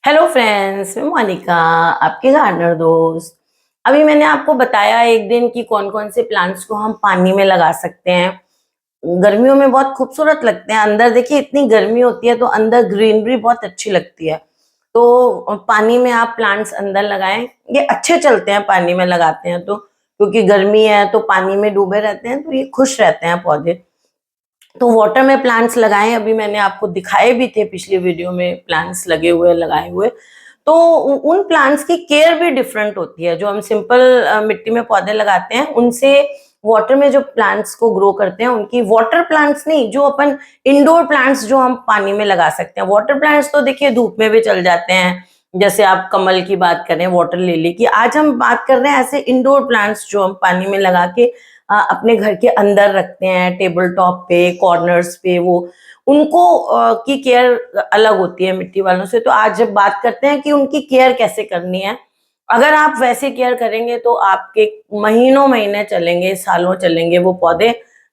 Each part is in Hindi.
हेलो फ्रेंड्स, मैं मोनिका, आपकी गार्डनर दोस्त। अभी मैंने आपको बताया एक दिन कि कौन कौन से प्लांट्स को हम पानी में लगा सकते हैं। गर्मियों में बहुत खूबसूरत लगते हैं। अंदर देखिए इतनी गर्मी होती है तो अंदर ग्रीनरी बहुत अच्छी लगती है। तो पानी में आप प्लांट्स अंदर लगाएं, ये अच्छे चलते हैं पानी में लगाते हैं तो, क्योंकि गर्मी है तो पानी में डूबे रहते हैं तो ये खुश रहते हैं पौधे। तो वाटर में प्लांट्स लगाएं, अभी मैंने आपको दिखाए भी थे पिछली वीडियो में प्लांट्स लगे हुए लगाए हुए। तो उन प्लांट्स की केयर भी डिफरेंट होती है। जो हम सिंपल मिट्टी में पौधे लगाते हैं उनसे वाटर में जो प्लांट्स को ग्रो करते हैं उनकी, वाटर प्लांट्स नहीं, जो अपन इंडोर प्लांट्स जो हम पानी में लगा सकते हैं। वाटर प्लांट्स तो देखिए धूप में भी चल जाते हैं, जैसे आप कमल की बात करें, वाटर लिली की। आज हम बात कर रहे हैं ऐसे इंडोर प्लांट्स जो हम पानी में लगा के अपने घर के अंदर रखते हैं, टेबल टॉप पे, कॉर्नर्स पे। वो उनको की केयर अलग होती है मिट्टी वालों से। तो आज जब बात करते हैं कि उनकी केयर कैसे करनी है, अगर आप वैसे केयर करेंगे तो आपके महीनों महीने चलेंगे, सालों चलेंगे वो पौधे।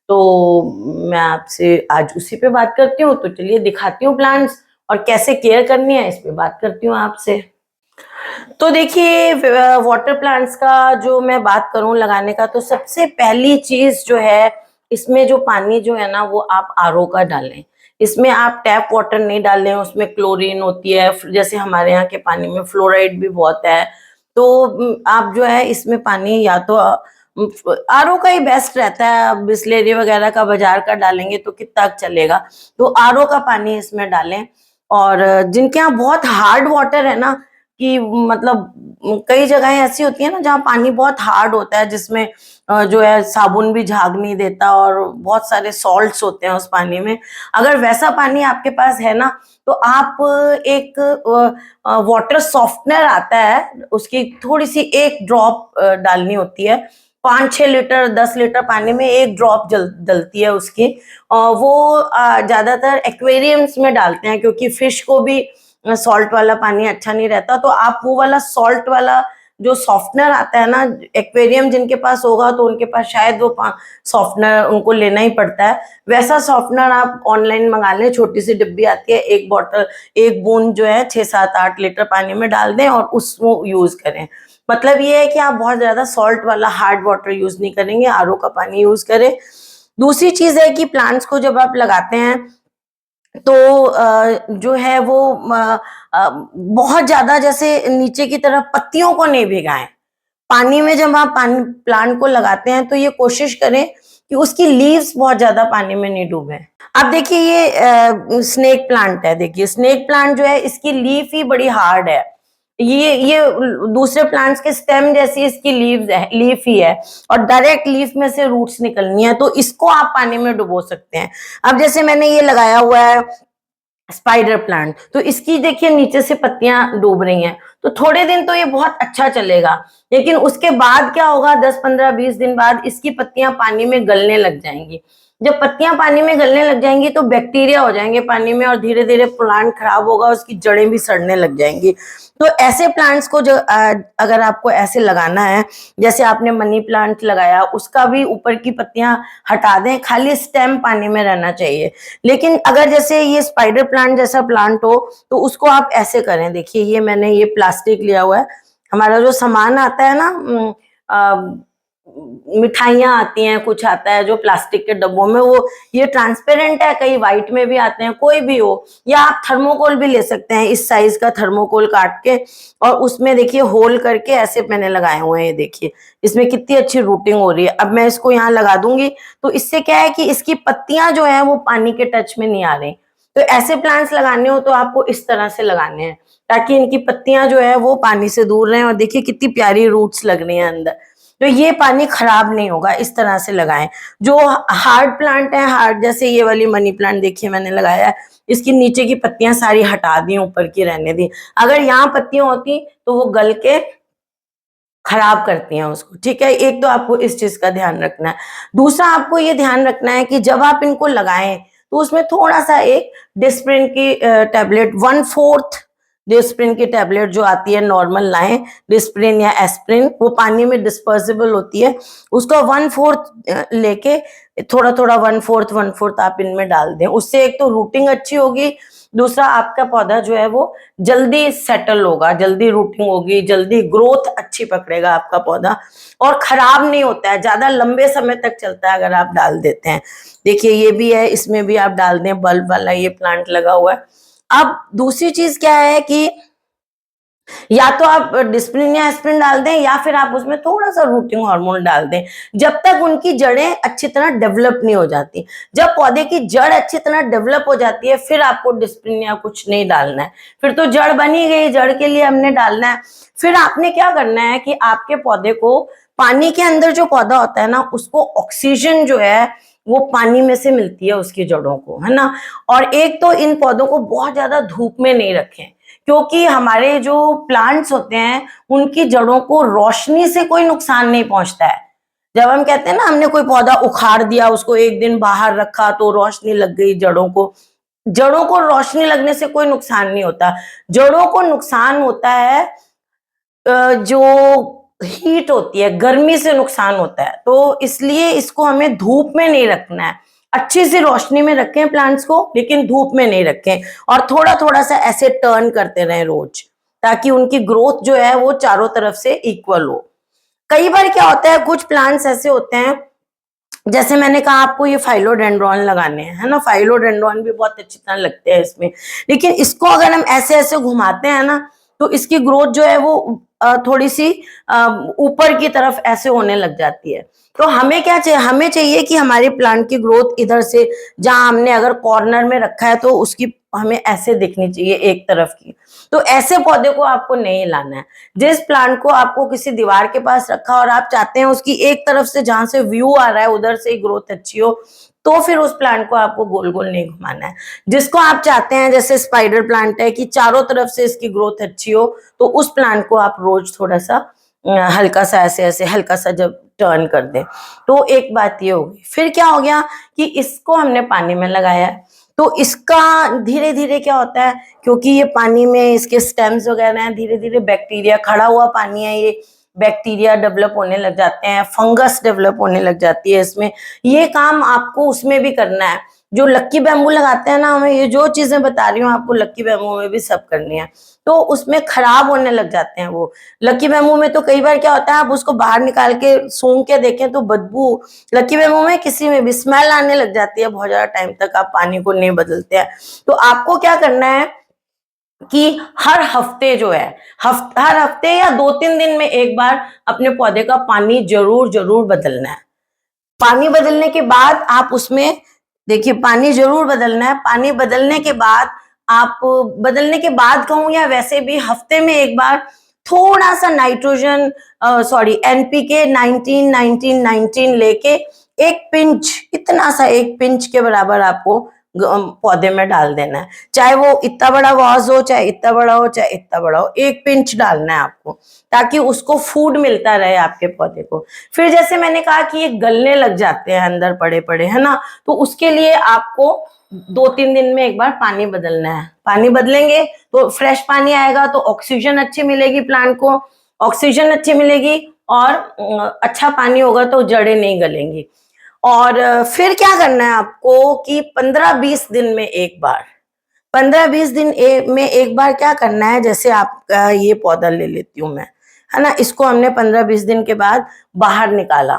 तो मैं आपसे आज उसी पे बात करती हूँ। तो चलिए दिखाती हूँ प्लांट्स, और कैसे केयर करनी है इस पे बात करती हूँ आपसे। तो देखिए वाटर प्लांट्स का जो मैं बात करूं लगाने का, तो सबसे पहली चीज जो है, इसमें जो पानी जो है ना वो आप आरओ का डालें। इसमें आप टैप वाटर नहीं डालें, उसमें क्लोरीन होती है, जैसे हमारे यहाँ के पानी में फ्लोराइड भी बहुत है। तो आप जो है इसमें पानी या तो आरओ का ही बेस्ट रहता है। अब बिस्लेरी वगैरह का बाजार का डालेंगे तो कितना चलेगा। तो आरओ का पानी इसमें डालें। और जिनके यहाँ बहुत हार्ड वाटर है ना, कि मतलब कई जगहें ऐसी होती है ना जहाँ पानी बहुत हार्ड होता है, जिसमें जो है साबुन भी झाग नहीं देता और बहुत सारे सॉल्ट्स होते हैं उस पानी में। अगर वैसा पानी आपके पास है ना, तो आप एक वाटर सॉफ्टनर आता है, उसकी थोड़ी सी एक ड्रॉप डालनी होती है। 5-6 लीटर 10 लीटर पानी में एक ड्रॉप डलती है उसकी। और वो ज्यादातर एक्वेरियम्स में डालते हैं, क्योंकि फिश को भी सॉल्ट वाला पानी अच्छा नहीं रहता। तो आप वो वाला सॉल्ट वाला जो सॉफ्टनर आता है ना, एक्वेरियम जिनके पास होगा तो उनके पास शायद वो सॉफ्टनर उनको लेना ही पड़ता है। वैसा सॉफ्टनर आप ऑनलाइन मंगा लें, छोटी सी डिब्बी आती है, एक बॉटल, एक बूंद जो है 6-7-8 लीटर पानी में डाल दें और उसको यूज करें। मतलब ये है कि आप बहुत ज्यादा सॉल्ट वाला हार्ड वाटर यूज नहीं करेंगे, आरओ का पानी यूज करें। दूसरी चीज है कि प्लांट्स को जब आप लगाते हैं तो जो है वो बहुत ज्यादा जैसे नीचे की तरफ पत्तियों को नहीं भिगाएं। पानी में जब आप पानी प्लांट को लगाते हैं तो ये कोशिश करें कि उसकी लीव्स बहुत ज्यादा पानी में नहीं डूबे। अब देखिए ये स्नेक प्लांट है। देखिए स्नेक प्लांट जो है, इसकी लीफ ही बड़ी हार्ड है। ये दूसरे प्लांट्स के स्टेम जैसी इसकी लीव्स है, लीफ ही है, और डायरेक्ट लीफ में से रूट्स निकलनी है। तो इसको आप पानी में डुबो सकते हैं। अब जैसे मैंने ये लगाया हुआ है स्पाइडर प्लांट, तो इसकी देखिए नीचे से पत्तियां डूब रही हैं। तो थोड़े दिन तो ये बहुत अच्छा चलेगा, लेकिन उसके बाद क्या होगा, 10-15-20 दिन बाद इसकी पत्तियां पानी में गलने लग जाएंगी। जब पत्तियां पानी में गलने लग जाएंगी तो बैक्टीरिया हो जाएंगे पानी में, और धीरे धीरे प्लांट खराब होगा, उसकी जड़ें भी सड़ने लग जाएंगी। तो ऐसे प्लांट्स को जो अगर आपको ऐसे लगाना है, जैसे आपने मनी प्लांट लगाया, उसका भी ऊपर की पत्तियां हटा दें, खाली स्टेम पानी में रहना चाहिए। लेकिन अगर जैसे ये स्पाइडर प्लांट जैसा प्लांट हो तो उसको आप ऐसे करें। देखिए ये मैंने ये प्लास्टिक लिया हुआ है, हमारा जो सामान आता है ना, मिठाइयाँ आती हैं, कुछ आता है जो प्लास्टिक के डब्बों में, वो ये ट्रांसपेरेंट है, कई व्हाइट में भी आते हैं, कोई भी हो। या आप थर्मोकोल भी ले सकते हैं, इस साइज का थर्मोकोल काट के, और उसमें देखिए होल करके ऐसे मैंने लगाए हुए हैं। ये देखिए इसमें कितनी अच्छी रूटिंग हो रही है। अब मैं इसको यहाँ लगा दूंगी तो इससे क्या है कि इसकी पत्तियां जो है वो पानी के टच में नहीं आ रही। तो ऐसे प्लांट्स लगाने हो तो आपको इस तरह से लगाने हैं, ताकि इनकी पत्तियां जो है वो पानी से दूर रहें। और देखिए कितनी प्यारी रूट्स लग रही हैं अंदर। तो ये पानी खराब नहीं होगा, इस तरह से लगाएं। जो हार्ड प्लांट है, हार्ड जैसे ये वाली मनी प्लांट देखिए मैंने लगाया है, इसकी नीचे की पत्तियां सारी हटा दी, ऊपर की रहने दी। अगर यहाँ पत्तियां होती तो वो गल के खराब करती हैं उसको। ठीक है, एक तो आपको इस चीज का ध्यान रखना है। दूसरा आपको ये ध्यान रखना है कि जब आप इनको लगाएं तो उसमें थोड़ा सा एक डिस्प्रिन की टैबलेट, 1/4 डिस्प्रिन की टैबलेट जो आती है नॉर्मल लाएं, डिस्प्रिन या एस्प्रिन, वो पानी में डिस्पर्सिबल होती है, उसका 1/4 लेके थोड़ा थोड़ा 1/4 आप इनमें डाल दें। उससे एक तो रूटिंग अच्छी होगी, दूसरा आपका पौधा जो है वो जल्दी सेटल होगा, जल्दी रूटिंग होगी, जल्दी ग्रोथ अच्छी पकड़ेगा आपका पौधा, और खराब नहीं होता है, ज्यादा लंबे समय तक चलता है अगर आप डाल देते हैं। देखिए ये भी है, इसमें भी आप डाल दें, बल्ब वाला ये प्लांट लगा हुआ है। अब दूसरी चीज क्या है कि या तो आप डिस्प्रिन या एस्प्रिन डाल दें, या फिर आप उसमें थोड़ा सा रूटिंग हार्मोन डाल दें, जब तक उनकी जड़ें अच्छी तरह डेवलप नहीं हो जाती। जब पौधे की जड़ अच्छी तरह डेवलप हो जाती है, फिर आपको डिस्प्रिन या कुछ नहीं डालना है, फिर तो जड़ बनी गई, जड़ के लिए हमने डालना है। फिर आपने क्या करना है कि आपके पौधे को, पानी के अंदर जो पौधा होता है ना, उसको ऑक्सीजन जो है वो पानी में से मिलती है उसकी जड़ों को, है ना। और एक तो इन पौधों को बहुत ज्यादा धूप में नहीं रखें, क्योंकि हमारे जो प्लांट्स होते हैं उनकी जड़ों को रोशनी से कोई नुकसान नहीं पहुंचता है। जब हम कहते हैं ना हमने कोई पौधा उखाड़ दिया, उसको एक दिन बाहर रखा तो रोशनी लग गई जड़ों को, जड़ों को रोशनी लगने से कोई नुकसान नहीं होता। जड़ों को नुकसान होता है जो हीट होती है, गर्मी से नुकसान होता है। तो इसलिए इसको हमें धूप में नहीं रखना है, अच्छी सी रोशनी में रखें प्लांट्स को, लेकिन धूप में नहीं रखें। और थोड़ा थोड़ा सा ऐसे टर्न करते रहें रोज, ताकि उनकी ग्रोथ जो है वो चारों तरफ से इक्वल हो। कई बार क्या होता है, कुछ प्लांट्स ऐसे होते हैं, जैसे मैंने कहा आपको ये फाइलोडेंड्रॉन लगाने हैं, है ना, फाइलोडेंड्रॉन भी बहुत अच्छी तरह लगते हैं इसमें, लेकिन इसको अगर हम ऐसे ऐसे घुमाते हैं ना, तो इसकी ग्रोथ जो है वो थोड़ी सी ऊपर की तरफ ऐसे होने लग जाती है। तो हमें क्या चाहिए, हमें चाहिए कि हमारे प्लांट की ग्रोथ इधर से, जहां हमने अगर कॉर्नर में रखा है तो उसकी हमें ऐसे दिखनी चाहिए एक तरफ की। तो ऐसे पौधे को आपको नहीं लाना है। जिस प्लांट को आपको किसी दीवार के पास रखा और आप चाहते हैं उसकी एक तरफ से जहां से व्यू आ रहा है उधर से ग्रोथ अच्छी हो, तो फिर उस प्लांट को आपको गोल गोल नहीं घुमाना है। जिसको आप चाहते हैं, जैसे स्पाइडर प्लांट है, कि चारों तरफ से इसकी ग्रोथ अच्छी हो, तो उस प्लांट को आप रोज थोड़ा सा हल्का सा ऐसे ऐसे हल्का सा जब टर्न कर दें, तो एक बात ये होगी। फिर क्या हो गया कि इसको हमने पानी में लगाया है, तो इसका धीरे धीरे क्या होता है, क्योंकि ये पानी में इसके स्टेम्स वगैरह हैं, धीरे धीरे बैक्टीरिया, खड़ा हुआ पानी है, ये बैक्टीरिया डेवलप होने लग जाते हैं, फंगस डेवलप होने लग जाती है इसमें। ये काम आपको उसमें भी करना है। जो लक्की बैम्बू लगाते हैं ना, हमें ये जो चीजें बता रही हूँ आपको लक्की बैम्बू में भी सब करनी है। तो उसमें खराब होने लग जाते हैं वो। लक्की बैम्बू में तो कई बार क्या होता है, आप उसको बाहर निकाल के सूंघ के देखें तो बदबू, लक्की बैम्बू में किसी में भी स्मेल आने लग जाती है, बहुत ज्यादा टाइम तक आप पानी को नहीं बदलते हैं। तो आपको क्या करना है कि हर हफ्ते जो है, हर हफ्ते या 2-3 दिन में एक बार अपने पौधे का पानी जरूर जरूर बदलना है। पानी बदलने के बाद आप उसमें, देखिए पानी जरूर बदलना है। पानी बदलने के बाद आप, बदलने के बाद कहूं या वैसे भी हफ्ते में एक बार थोड़ा सा नाइट्रोजन, सॉरी एनपीके 19-19-19 लेके एक पिंच, इतना सा एक पिंच के बराबर आपको पौधे में डाल देना है। चाहे वो इतना बड़ा वाज हो, चाहे इतना बड़ा हो, चाहे इतना बड़ा हो, एक पिंच डालना है आपको, ताकि उसको फूड मिलता रहे आपके पौधे को। फिर जैसे मैंने कहा कि ये गलने लग जाते हैं अंदर पड़े पड़े, है ना, तो उसके लिए आपको 2-3 दिन में एक बार पानी बदलना है। पानी बदलेंगे तो फ्रेश पानी आएगा, तो ऑक्सीजन अच्छी मिलेगी प्लांट को, ऑक्सीजन अच्छी मिलेगी, और अच्छा पानी होगा तो जड़ें नहीं गलेंगी। और फिर क्या करना है आपको कि 15-20 दिन में एक बार, 15-20 दिन में एक बार क्या करना है, जैसे आपका ये पौधा ले लेती हूं मैं, है ना, इसको हमने 15-20 दिन के बाद बाहर निकाला।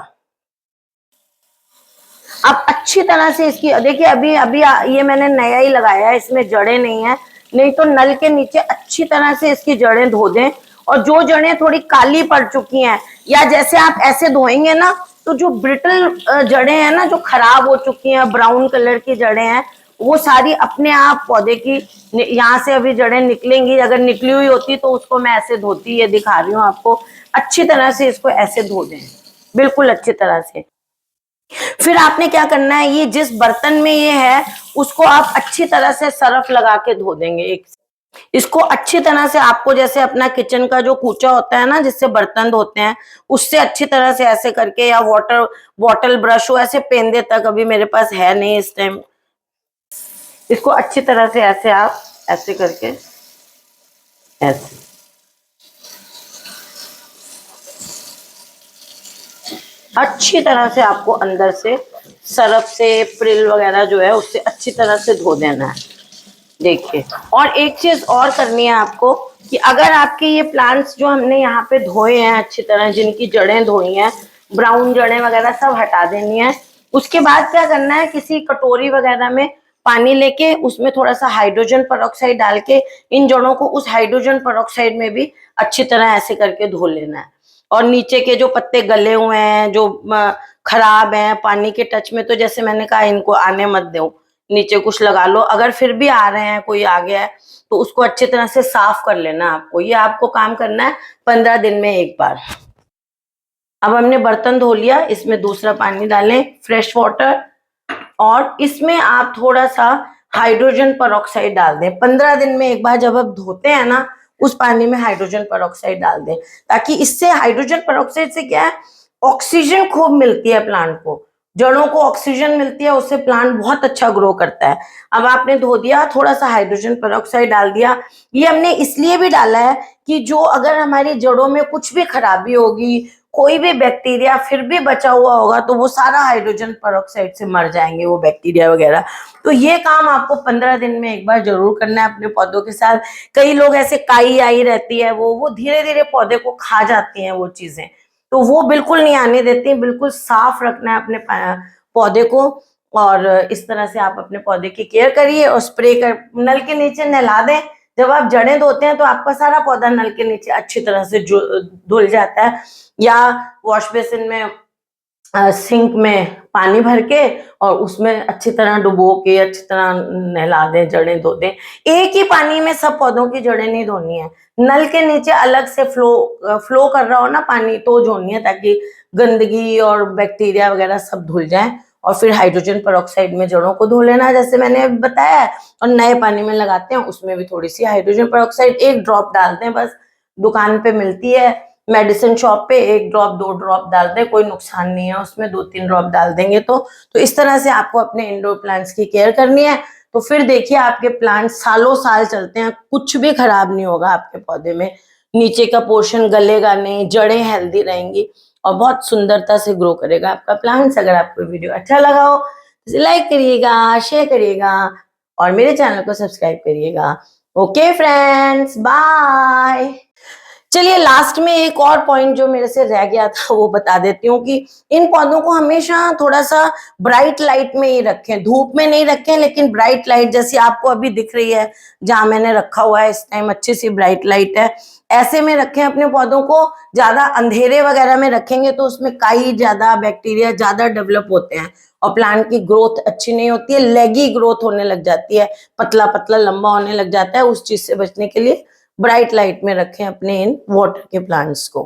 अब अच्छी तरह से इसकी, देखिए अभी अभी ये मैंने नया ही लगाया है, इसमें जड़ें नहीं है, नहीं तो नल के नीचे अच्छी तरह से इसकी जड़ें धो दें। और जो जड़ें थोड़ी काली पड़ चुकी हैं, या जैसे आप ऐसे धोएंगे ना, तो जो ब्रिटल जड़ें हैं ना, जो खराब हो चुकी हैं, ब्राउन कलर की जड़ें हैं, वो सारी अपने आप पौधे की, यहाँ से अभी जड़ें निकलेंगी, अगर निकली हुई होती तो उसको मैं ऐसे धोती, ये दिखा रही हूँ आपको, अच्छी तरह से इसको ऐसे धो दें, बिल्कुल अच्छी तरह से। फिर आपने क्या करना है, ये जिस बर्तन में ये है उसको आप अच्छी तरह से सरफ लगा के धो देंगे। इसको अच्छी तरह से, आपको जैसे अपना किचन का जो कूचा होता है ना जिससे बर्तन धोते हैं, उससे अच्छी तरह से ऐसे करके, या बॉटल ब्रश हो, ऐसे पेंदे तक, अभी मेरे पास है नहीं इस टाइम, इसको अच्छी तरह से ऐसे आप ऐसे करके ऐसे अच्छी तरह से आपको अंदर से सरफ से, प्रिल वगैरह जो है उससे अच्छी तरह से धो देना है। देखिए, और एक चीज और करनी है आपको कि अगर आपके ये प्लांट्स जो हमने यहाँ पे धोए हैं अच्छी तरह, जिनकी जड़ें धोई हैं, ब्राउन जड़ें वगैरह सब हटा देनी है। उसके बाद क्या करना है, किसी कटोरी वगैरह में पानी लेके उसमें थोड़ा सा हाइड्रोजन पेरोक्साइड डाल के इन जड़ों को उस हाइड्रोजन पेरोक्साइड में भी अच्छी तरह ऐसे करके धो लेना है। और नीचे के जो पत्ते गले हुए हैं, जो खराब हैं, पानी के टच में, तो जैसे मैंने कहा इनको आने मत दो, नीचे कुछ लगा लो। अगर फिर भी आ रहे हैं, कोई आ गया है, तो उसको अच्छी तरह से साफ कर लेना आपको। ये आपको काम करना है 15 दिन में एक बार। अब हमने बर्तन धो लिया, इसमें दूसरा पानी डालें, फ्रेश वाटर, और इसमें आप थोड़ा सा हाइड्रोजन पेरोक्साइड डाल दें। 15 दिन में एक बार जब आप धोते हैं ना, उस पानी में हाइड्रोजन पेरोक्साइड डाल दें, ताकि इससे हाइड्रोजन पेरोक्साइड से क्या है, ऑक्सीजन खूब मिलती है प्लांट को, जड़ों को ऑक्सीजन मिलती है, उससे प्लांट बहुत अच्छा ग्रो करता है। अब आपने धो दिया, थोड़ा सा हाइड्रोजन पेरोक्साइड डाल दिया। ये हमने इसलिए भी डाला है कि जो अगर हमारी जड़ों में कुछ भी खराबी होगी, कोई भी बैक्टीरिया फिर भी बचा हुआ होगा, तो वो सारा हाइड्रोजन पेरोक्साइड से मर जाएंगे, वो बैक्टीरिया वगैरह। तो ये काम आपको 15 दिन में एक बार जरूर करना है अपने पौधों के साथ। कई लोग ऐसे काई आई रहती है, वो धीरे धीरे पौधे को खा जाती हैं वो चीजें, तो वो बिल्कुल नहीं आने देती। बिल्कुल साफ रखना है अपने पौधे को, और इस तरह से आप अपने पौधे की केयर करिए। और स्प्रे कर, नल के नीचे नहला दें। जब आप जड़ें धोते हैं तो आपका सारा पौधा नल के नीचे अच्छी तरह से धुल जाता है, या वॉश बेसिन में, सिंक में पानी भर के और उसमें अच्छी तरह डुबो के अच्छी तरह नहला दें, जड़ें धो दें। एक ही पानी में सब पौधों की जड़ें नहीं धोनी है, नल के नीचे अलग से फ्लो कर रहा हो ना पानी, तो धोनी है, ताकि गंदगी और बैक्टीरिया वगैरह सब धुल जाए। और फिर हाइड्रोजन पेरोक्साइड में जड़ों को धो लेना, जैसे मैंने बताया है। और नए पानी में लगाते हैं, उसमें भी थोड़ी सी हाइड्रोजन पेरोक्साइड 1 ड्रॉप डालते हैं बस, दुकान पे मिलती है, मेडिसिन शॉप पे 1 ड्रॉप 2 ड्रॉप डाल दें, कोई नुकसान नहीं है उसमें, 2-3 ड्रॉप डाल देंगे तो इस तरह से आपको अपने इंडोर प्लांट्स की केयर करनी है। तो फिर देखिए आपके प्लांट सालों साल चलते हैं, कुछ भी खराब नहीं होगा आपके पौधे में, नीचे का पोर्शन गलेगा नहीं, जड़ें हेल्दी रहेंगी और बहुत सुंदरता से ग्रो करेगा आपका प्लांट्स। अगर आपको वीडियो अच्छा लगा हो तो लाइक करिएगा, शेयर करिएगा और मेरे चैनल को सब्सक्राइब करिएगा। Okay friends, bye. चलिए लास्ट में एक और पॉइंट जो मेरे से रह गया था वो बता देती हूँ कि इन पौधों को हमेशा थोड़ा सा ब्राइट लाइट में ही रखें, धूप में नहीं रखें, लेकिन ब्राइट लाइट जैसी आपको अभी दिख रही है जहां मैंने रखा हुआ है, इस टाइम अच्छी सी ब्राइट लाइट है, ऐसे में रखें अपने पौधों को। ज्यादा अंधेरे वगैरह में रखेंगे तो उसमें काई ज्यादा, बैक्टीरिया ज्यादा डेवलप होते हैं और प्लांट की ग्रोथ अच्छी नहीं होती है, लेगी ग्रोथ होने लग जाती है, पतला पतला लंबा होने लग जाता है। उस चीज से बचने के लिए ब्राइट लाइट में रखें अपने इन वाटर के प्लांट्स को।